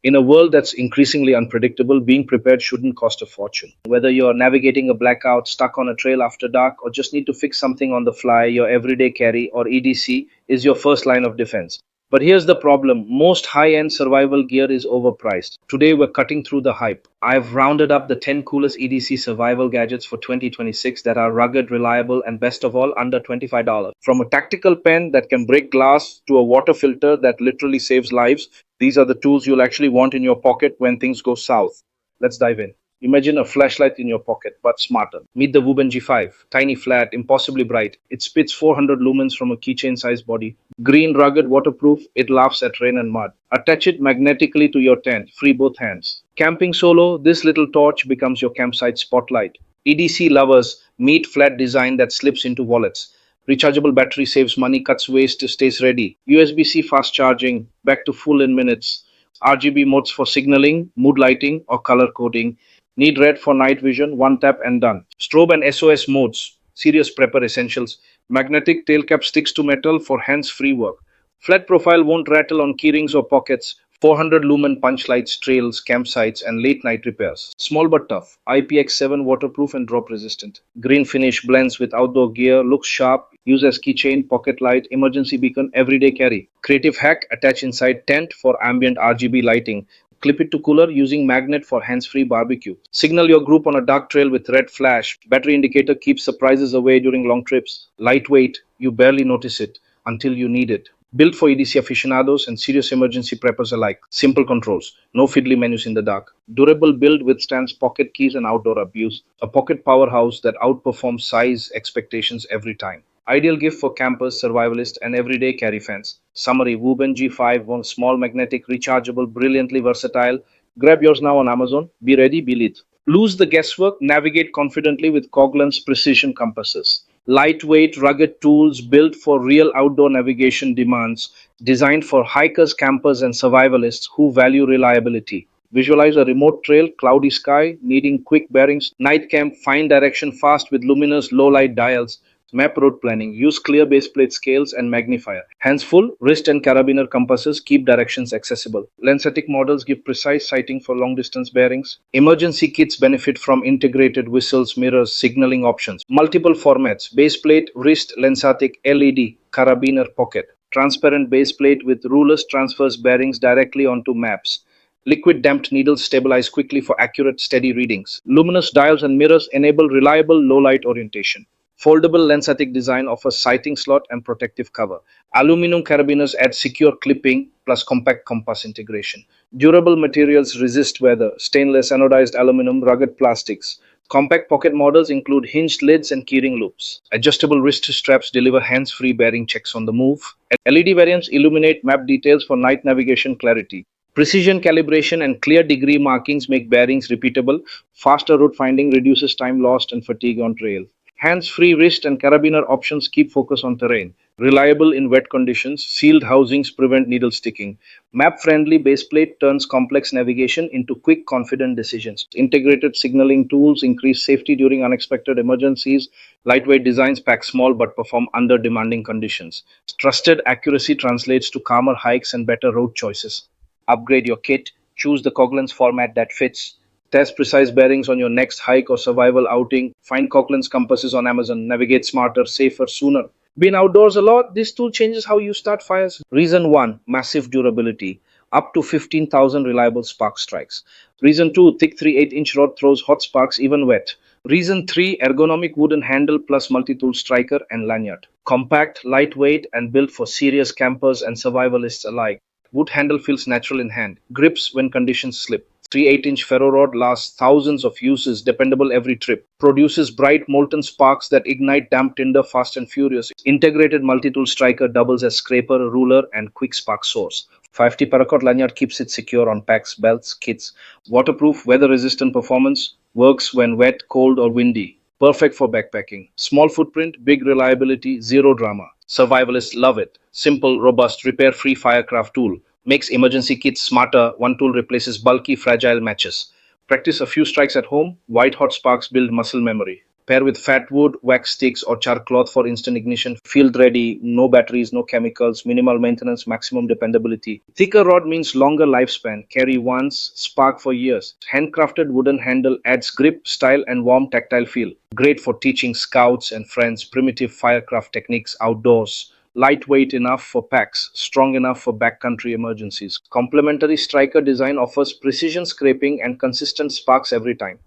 In a world that's increasingly unpredictable, being prepared shouldn't cost a fortune. Whether you're navigating a blackout, stuck on a trail after dark, or just need to fix something on the fly, your everyday carry or EDC is your first line of defense. But here's the problem, most high end survival gear is overpriced. Today we're cutting through the hype. I've rounded up the 10 coolest EDC survival gadgets for 2026 that are rugged, reliable, and best of all, under $25. From a tactical pen that can break glass to a water filter that literally saves lives, these are the tools you'll actually want in your pocket when things go south. Let's dive in. Imagine a flashlight in your pocket, but smarter. Meet the WUBEN G5. Tiny, flat, impossibly bright. It spits 400 lumens from a keychain-sized body. Green, rugged, waterproof. It laughs at rain and mud. Attach it magnetically to your tent. Free both hands. Camping solo, this little torch becomes your campsite spotlight. EDC lovers, meet flat design that slips into wallets. Rechargeable battery saves money, cuts waste, stays ready. USB-C fast charging, back to full in minutes. RGB modes for signaling, mood lighting, or color coding. Need red for night vision, one tap and done. Strobe and SOS modes, serious prepper essentials. Magnetic tail cap sticks to metal for hands-free work. Flat profile won't rattle on keyrings or pockets. 400 lumen punch lights, trails, campsites, and late night repairs. Small but tough. IPX7 waterproof and drop resistant. Green finish blends with outdoor gear, looks sharp, use as keychain, pocket light, emergency beacon, everyday carry. Creative hack, attach inside tent for ambient RGB lighting. Clip it to cooler using magnet for hands-free barbecue. Signal your group on a dark trail with red flash. Battery indicator keeps surprises away during long trips. Lightweight, you barely notice it until you need it. Built for EDC aficionados and serious emergency preppers alike. Simple controls, no fiddly menus in the dark. Durable build withstands pocket keys and outdoor abuse. A pocket powerhouse that outperforms size expectations every time. Ideal gift for campers, survivalists, and everyday carry fans. Summary: WUBEN G5, one small, magnetic, rechargeable, brilliantly versatile. Grab yours now on Amazon. Be ready, be lit. Lose the guesswork, navigate confidently with Coghlan's precision compasses. Lightweight, rugged tools built for real outdoor navigation demands, designed for hikers, campers, and survivalists who value reliability. Visualize a remote trail, cloudy sky, needing quick bearings. Night camp, find direction fast with luminous low-light dials. Map road planning, use clear base plate scales and magnifier. Hands full, wrist and carabiner compasses keep directions accessible. Lensatic models give precise sighting for long distance bearings. Emergency kits benefit from integrated whistles, mirrors, signaling options. Multiple formats, base plate, wrist, lensatic, LED, carabiner, pocket. Transparent base plate with rulers transfers bearings directly onto maps. Liquid damped needles stabilize quickly for accurate, steady readings. Luminous dials and mirrors enable reliable low light orientation. Foldable lensatic design offers sighting slot and protective cover. Aluminum carabiners add secure clipping plus compact compass integration. Durable materials resist weather. Stainless, anodized aluminum, rugged plastics. Compact pocket models include hinged lids and keyring loops. Adjustable wrist straps deliver hands-free bearing checks on the move. LED variants illuminate map details for night navigation clarity. Precision calibration and clear degree markings make bearings repeatable. Faster route finding reduces time lost and fatigue on trail. Hands-free wrist and carabiner options keep focus on terrain. Reliable in wet conditions, sealed housings prevent needle sticking. Map-friendly baseplate turns complex navigation into quick, confident decisions. Integrated signaling tools increase safety during unexpected emergencies. Lightweight designs pack small but perform under demanding conditions. Trusted accuracy translates to calmer hikes and better road choices. Upgrade your kit. Choose the Coghlan's format that fits. Test precise bearings on your next hike or survival outing. Find Coghlan's compasses on Amazon. Navigate smarter, safer, sooner. Been outdoors a lot? This tool changes how you start fires. Reason 1, massive durability. Up to 15,000 reliable spark strikes. Reason 2, thick 3/8-inch rod throws hot sparks even wet. Reason 3, ergonomic wooden handle plus multi-tool striker and lanyard. Compact, lightweight, and built for serious campers and survivalists alike. Wood handle feels natural in hand. Grips when conditions slip. 3/8-inch ferro rod lasts thousands of uses, dependable every trip. Produces bright molten sparks that ignite damp tinder fast and furious. Integrated multi-tool striker doubles as scraper, ruler, and quick spark source. 5T Paracord lanyard keeps it secure on packs, belts, kits. Waterproof, weather-resistant performance. Works when wet, cold, or windy. Perfect for backpacking. Small footprint, big reliability, zero drama. Survivalists love it. Simple, robust, repair-free firecraft tool. Makes emergency kits smarter. One tool replaces bulky, fragile matches. Practice a few strikes at home. White hot sparks build muscle memory. Pair with fat wood, wax sticks, or char cloth for instant ignition. Field ready, no batteries, no chemicals, minimal maintenance, maximum dependability. Thicker rod means longer lifespan. Carry once, spark for years. Handcrafted wooden handle adds grip, style, and warm tactile feel. Great for teaching scouts and friends primitive firecraft techniques outdoors. Lightweight enough for packs, strong enough for backcountry emergencies. Complementary striker design offers precision scraping and consistent sparks every time.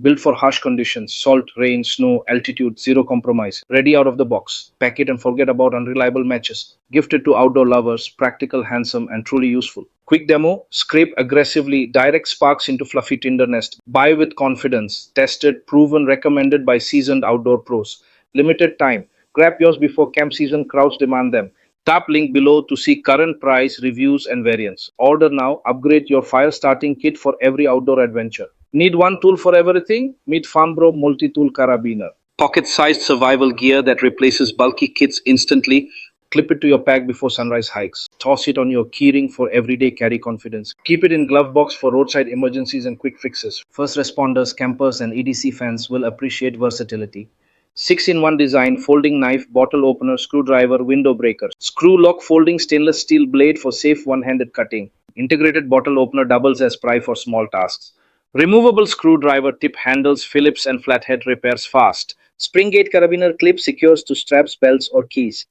Built for harsh conditions, salt, rain, snow, altitude, zero compromise. Ready out of the box. Pack it and forget about unreliable matches. Gifted to outdoor lovers, practical, handsome, and truly useful. Quick demo, scrape aggressively, direct sparks into fluffy tenderness. Buy with confidence. Tested, proven, recommended by seasoned outdoor pros. Limited time. Grab yours before camp season crowds demand them. Tap link below to see current price, reviews, and variants. Order now, upgrade your fire starting kit for every outdoor adventure. Need one tool for everything? Meet Farmbro Multitool Carabiner. Pocket-sized survival gear that replaces bulky kits instantly. Clip it to your pack before sunrise hikes. Toss it on your keyring for everyday carry confidence. Keep it in glove box for roadside emergencies and quick fixes. First responders, campers, and EDC fans will appreciate versatility. 6-in-1 design, folding knife, bottle opener, screwdriver, window breaker. Screw lock folding stainless steel blade for safe one-handed cutting. Integrated bottle opener doubles as pry for small tasks. Removable screwdriver tip handles Phillips and flathead repairs fast. Spring gate carabiner clip secures to straps, belts, or keys.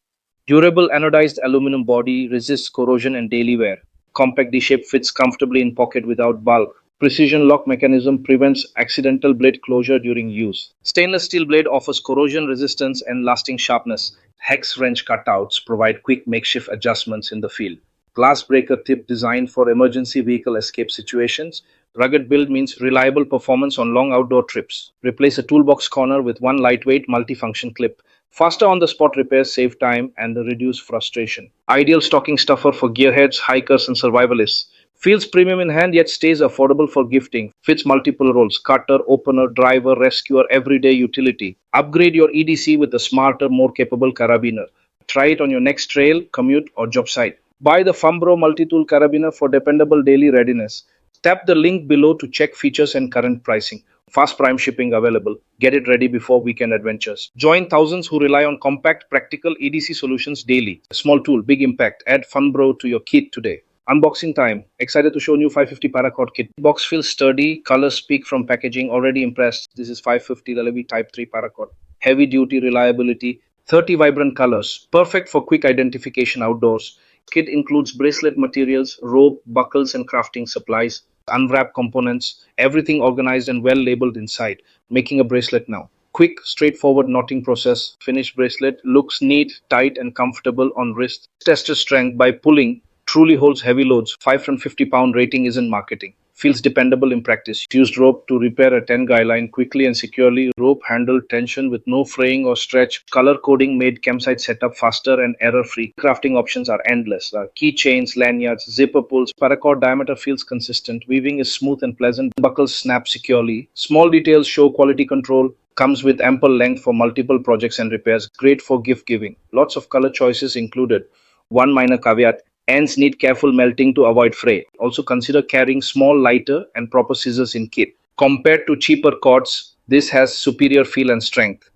Durable anodized aluminum body resists corrosion and daily wear. Compact D-shape fits comfortably in pocket without bulk. Precision lock mechanism prevents accidental blade closure during use. Stainless steel blade offers corrosion resistance and lasting sharpness. Hex wrench cutouts provide quick makeshift adjustments in the field. Glass breaker tip designed for emergency vehicle escape situations. Rugged build means reliable performance on long outdoor trips. Replace a toolbox corner with one lightweight multifunction clip. Faster on-the-spot repairs save time and reduce frustration. Ideal stocking stuffer for gearheads, hikers, and survivalists. Feels premium in hand yet stays affordable for gifting. Fits multiple roles: cutter, opener, driver, rescuer, everyday utility. Upgrade your EDC with a smarter, more capable carabiner. Try it on your next trail, commute, or job site. Buy the Farmbro Multitool Carabiner for dependable daily readiness. Tap the link below to check features and current pricing. Fast prime shipping available. Get it ready before weekend adventures. Join thousands who rely on compact, practical EDC solutions daily. A small tool, big impact. Add Farmbro to your kit today. Unboxing time. Excited to show new 550 Paracord kit. Box feels sturdy. Colors speak from packaging. Already impressed. This is 550 LV Type 3 Paracord. Heavy duty reliability. 30 vibrant colors. Perfect for quick identification outdoors. Kit includes bracelet materials, rope, buckles, and crafting supplies. Unwrapped components, everything organized and well labeled inside, making a bracelet now. Quick, straightforward knotting process. Finished bracelet looks neat, tight, and comfortable on wrist. Tested strength by pulling. Truly holds heavy loads. 550-pound rating isn't marketing. Feels dependable in practice. Used rope to repair a 10 guy line quickly and securely. Rope handled tension with no fraying or stretch. Color coding made campsite setup faster and error-free. Crafting options are endless. Keychains, lanyards, zipper pulls. Paracord diameter feels consistent. Weaving is smooth and pleasant. Buckles snap securely. Small details show quality control. Comes with ample length for multiple projects and repairs. Great for gift giving. Lots of color choices included. One minor caveat: ends need careful melting to avoid fray. Also consider carrying small lighter and proper scissors in kit. Compared to cheaper cords, this has superior feel and strength.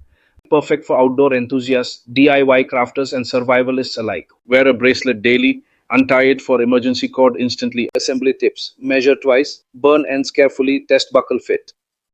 Perfect for outdoor enthusiasts, DIY crafters, and survivalists alike. Wear a bracelet daily. Untie it for emergency cord instantly. Assembly tips: measure twice, burn ends carefully, test buckle fit.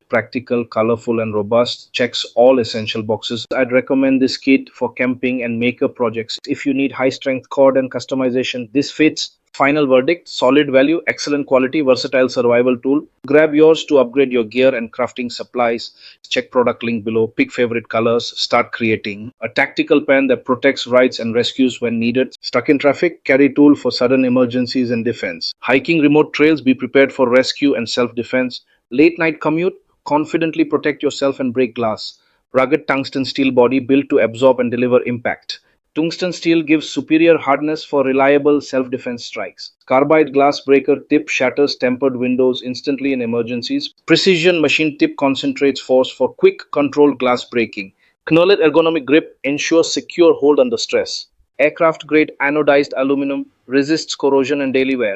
Practical, colorful, and robust. Checks all essential boxes. I'd recommend this kit for camping and maker projects. If you need high strength cord and customization, this fits. Final verdict: solid value, excellent quality, versatile survival tool. Grab yours to upgrade your gear and crafting supplies. Check product link below. Pick favorite colors. Start creating. A tactical pen that protects, rides, and rescues when needed. Stuck in traffic? Carry tool for sudden emergencies and defense. Hiking remote trails? Be prepared for rescue and self-defense. Late night commute? Confidently protect yourself and break glass. Rugged tungsten steel body built to absorb and deliver impact. Tungsten steel gives superior hardness for reliable self-defense strikes. Carbide glass breaker tip shatters tempered windows instantly in emergencies. Precision machine tip concentrates force for quick controlled glass breaking. Knurled ergonomic grip ensures secure hold under stress. Aircraft grade anodized aluminum resists corrosion and daily wear.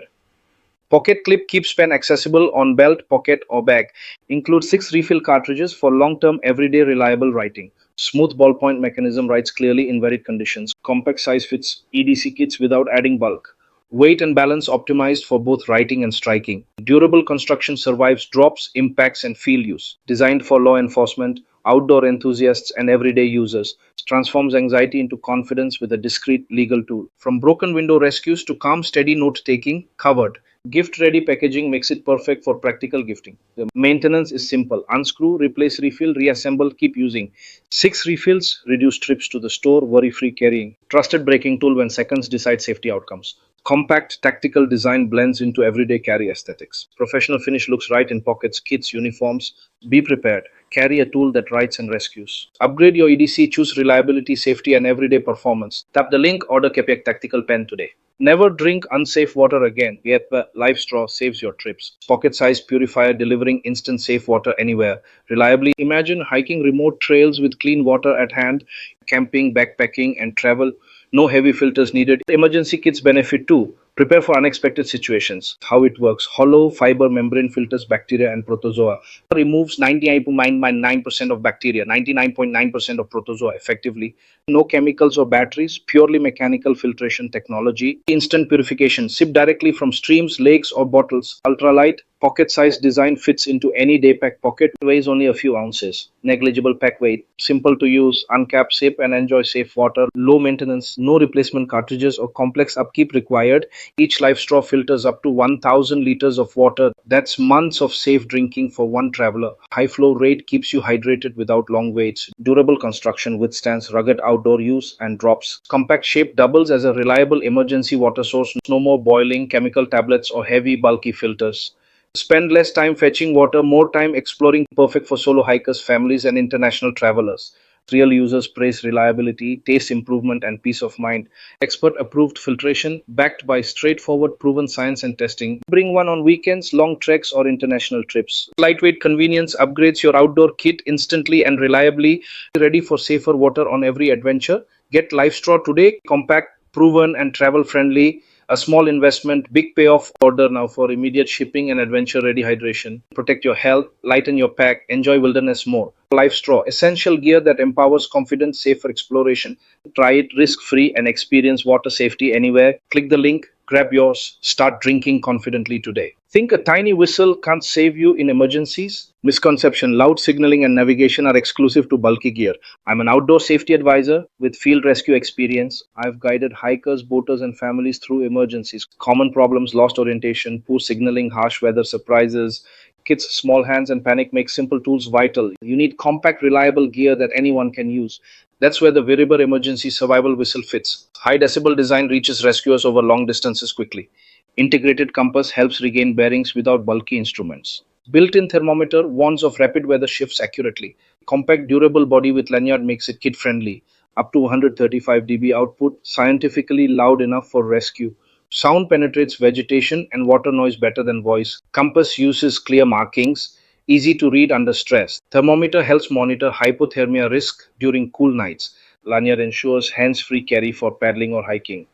Pocket clip keeps pen accessible on belt, pocket, or bag. Includes 6 refill cartridges for long-term, everyday reliable writing. Smooth ballpoint mechanism writes clearly in varied conditions. Compact size fits EDC kits without adding bulk. Weight and balance optimized for both writing and striking. Durable construction survives drops, impacts, and field use. Designed for law enforcement, outdoor enthusiasts, and everyday users. Transforms anxiety into confidence with a discreet legal tool. From broken window rescues to calm, steady note taking, covered. Gift ready packaging makes it perfect for practical gifting. The maintenance is simple: unscrew, replace, refill, reassemble, keep using. 6 refills, reduce trips to the store, worry free carrying. Trusted braking tool when seconds decide safety outcomes. Compact, tactical design blends into everyday carry aesthetics. Professional finish looks right in pockets, kits, uniforms. Be prepared. Carry a tool that writes and rescues. Upgrade your EDC, choose reliability, safety, and everyday performance. Tap the link, order KEPEAK Tactical Pen today. Never drink unsafe water again. LifeStraw saves your trips. Pocket-sized purifier delivering instant safe water anywhere. Reliably. Imagine hiking remote trails with clean water at hand, camping, backpacking, and travel. No heavy filters needed. Emergency kits benefit too. Prepare for unexpected situations. How it works: hollow fiber membrane filters bacteria and protozoa. Removes 99.99% of bacteria, 99.9% of protozoa effectively. No chemicals or batteries, purely mechanical filtration technology. Instant purification. Sip directly from streams, lakes, or bottles. Ultralight, pocket-sized design fits into any day pack pocket. Weighs only a few ounces. Negligible pack weight. Simple to use. Uncap, sip, and enjoy safe water. Low maintenance. No replacement cartridges or complex upkeep required. Each LifeStraw filters up to 1,000 liters of water. That's months of safe drinking for one traveler. High flow rate keeps you hydrated without long waits. Durable construction withstands rugged outdoor use and drops. Compact shape doubles as a reliable emergency water source. No more boiling, chemical tablets, or heavy, bulky filters. Spend less time fetching water, more time exploring. Perfect for solo hikers, families, and international travelers. Real users praise reliability, taste improvement, and peace of mind. Expert approved filtration backed by straightforward proven science and testing. Bring one on weekends, long treks, or international trips. Lightweight convenience upgrades your outdoor kit instantly and reliably. Ready for safer water on every adventure. Get LifeStraw today. Compact, proven, and travel friendly. A small investment, big payoff. Order now for immediate shipping and adventure ready hydration. Protect your health, lighten your pack, enjoy wilderness more. LifeStraw, essential gear that empowers confident, safer exploration. Try it risk free and experience water safety anywhere. Click the link, grab yours, start drinking confidently today. Think a tiny whistle can't save you in emergencies? Misconception: loud signaling and navigation are exclusive to bulky gear. I'm an outdoor safety advisor with field rescue experience. I've guided hikers, boaters, and families through emergencies. Common problems: lost orientation, poor signaling, harsh weather surprises. Kids, small hands, and panic make simple tools vital. You need compact, reliable gear that anyone can use. That's where the Viriber Emergency Survival Whistle fits. High decibel design reaches rescuers over long distances quickly. Integrated compass helps regain bearings without bulky instruments. Built-in thermometer warns of rapid weather shifts accurately. Compact, durable body with lanyard makes it kid-friendly. Up to 135 dB output, scientifically loud enough for rescue. Sound penetrates vegetation and water noise better than voice. Compass uses clear markings, easy to read under stress. Thermometer helps monitor hypothermia risk during cool nights. Lanyard ensures hands-free carry for paddling or hiking.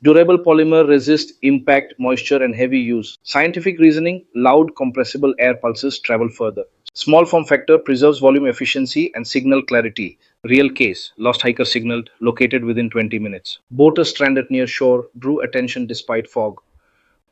Durable polymer resists impact, moisture, and heavy use. Scientific reasoning: loud compressible air pulses travel further. Small form factor preserves volume efficiency and signal clarity. Real case: lost hiker signaled, located within 20 minutes. Boater stranded near shore, drew attention despite fog.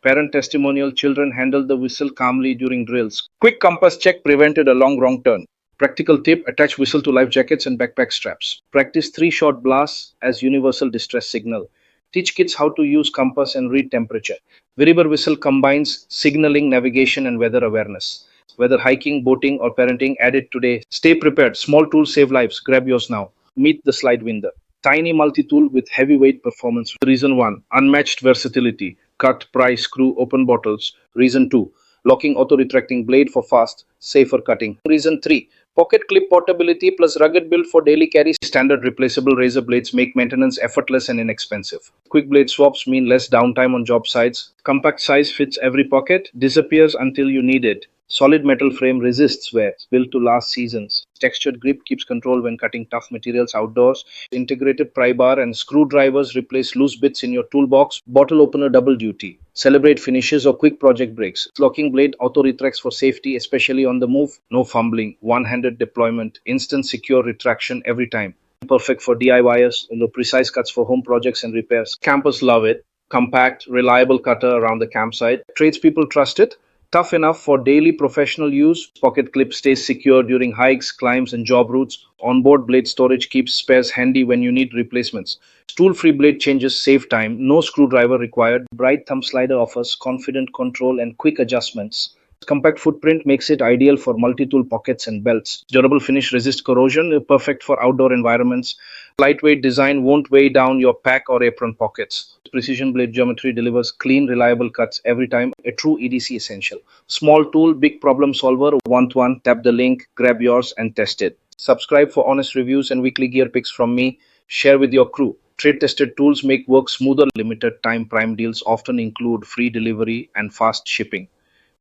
Parent testimonial: children handled the whistle calmly during drills. Quick compass check prevented a long wrong turn. Practical tip: attach whistle to life jackets and backpack straps. Practice 3 short blasts as universal distress signal. Teach kids how to use compass and read temperature. Viriber whistle combines signaling, navigation, and weather awareness. Whether hiking, boating, or parenting, add it today. Stay prepared. Small tools save lives. Grab yours now. Meet the SlideWinder. Tiny multi-tool with heavyweight performance. Reason 1: unmatched versatility. Cut, pry, screw, open bottles. Reason 2: locking auto-retracting blade for fast, safer cutting. Reason 3: pocket clip portability plus rugged build for daily carry. Standard replaceable razor blades make maintenance effortless and inexpensive. Quick blade swaps mean less downtime on job sites. Compact size fits every pocket, disappears until you need it. Solid metal frame resists wear, built to last seasons. Textured grip keeps control when cutting tough materials outdoors. Integrated pry bar and screwdrivers replace loose bits in your toolbox. Bottle opener double duty. Celebrate finishes or quick project breaks. Locking blade auto retracts for safety, especially on the move. No fumbling. One-handed deployment. Instant secure retraction every time. Perfect for DIYers, precise cuts for home projects and repairs. Campers love it. Compact, reliable cutter around the campsite. Tradespeople trust it. Tough enough for daily professional use. Pocket clip stays secure during hikes, climbs, and job routes. Onboard blade storage keeps spares handy when you need replacements. Tool-free blade changes save time. No screwdriver required. Bright thumb slider offers confident control and quick adjustments. Compact footprint makes it ideal for multi-tool pockets and belts. Durable finish resists corrosion, perfect for outdoor environments. Lightweight design won't weigh down your pack or apron pockets. Precision blade geometry delivers clean, reliable cuts every time. A true EDC essential. Small tool, big problem solver. Want one? Tap the link, grab yours, and test it. Subscribe for honest reviews and weekly gear picks from me. Share with your crew. Trade tested tools make work smoother. Limited time prime deals often include free delivery and fast shipping.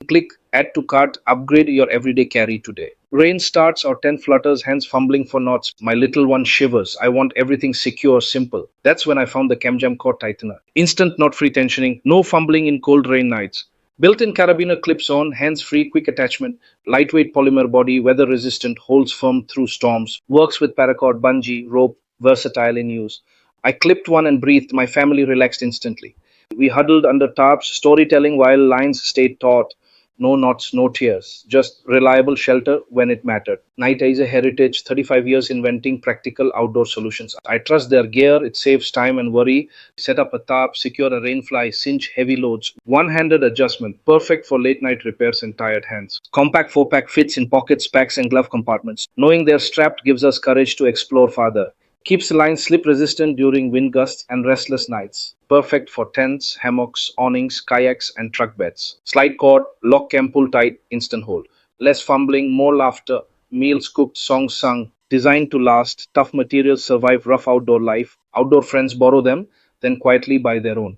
Click Add to Cart, upgrade your everyday carry today. Rain starts or 10 flutters, hands fumbling for knots. My little one shivers. I want everything secure, simple. That's when I found the CamJam cord tightener. Instant knot-free tensioning, no fumbling in cold rain nights. Built-in carabiner clips on, hands-free, quick attachment, lightweight polymer body, weather-resistant, holds firm through storms. Works with paracord, bungee, rope, versatile in use. I clipped one and breathed. My family relaxed instantly. We huddled under tarps, storytelling while lines stayed taut. No knots, no tears, just reliable shelter when it mattered. Nite is a heritage, 35 years inventing practical outdoor solutions. I trust their gear, it saves time and worry. Set up a tarp, secure a rainfly, cinch heavy loads. One-handed adjustment, perfect for late night repairs and tired hands. Compact 4-pack fits in pockets, packs, and glove compartments. Knowing they're strapped gives us courage to explore farther. Keeps the line slip resistant during wind gusts and restless nights. Perfect for tents, hammocks, awnings, kayaks, and truck beds. Slide cord, lock cam pull tight, instant hold. Less fumbling, more laughter, meals cooked, songs sung. Designed to last, tough materials survive rough outdoor life. Outdoor friends borrow them, then quietly buy their own.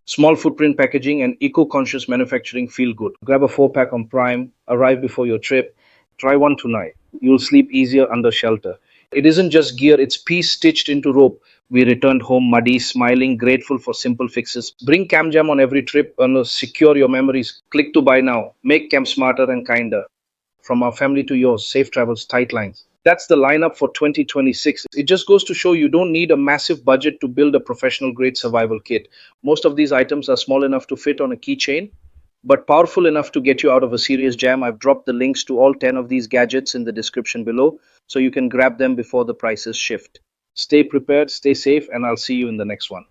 Small footprint packaging and eco-conscious manufacturing feel good. Grab a 4-pack on Prime, arrive before your trip. Try one tonight. You'll sleep easier under shelter. It isn't just gear, it's piece stitched into rope. We returned home muddy, smiling, grateful for simple fixes. Bring CamJam on every trip and secure your memories. Click to buy now. Make Cam smarter and kinder. From our family to yours, safe travels, tight lines. That's the lineup for 2026. It just goes to show you don't need a massive budget to build a professional grade survival kit. Most of these items are small enough to fit on a keychain, but powerful enough to get you out of a serious jam. I've dropped the links to all 10 of these gadgets in the description below, so you can grab them before the prices shift. Stay prepared, stay safe, and I'll see you in the next one.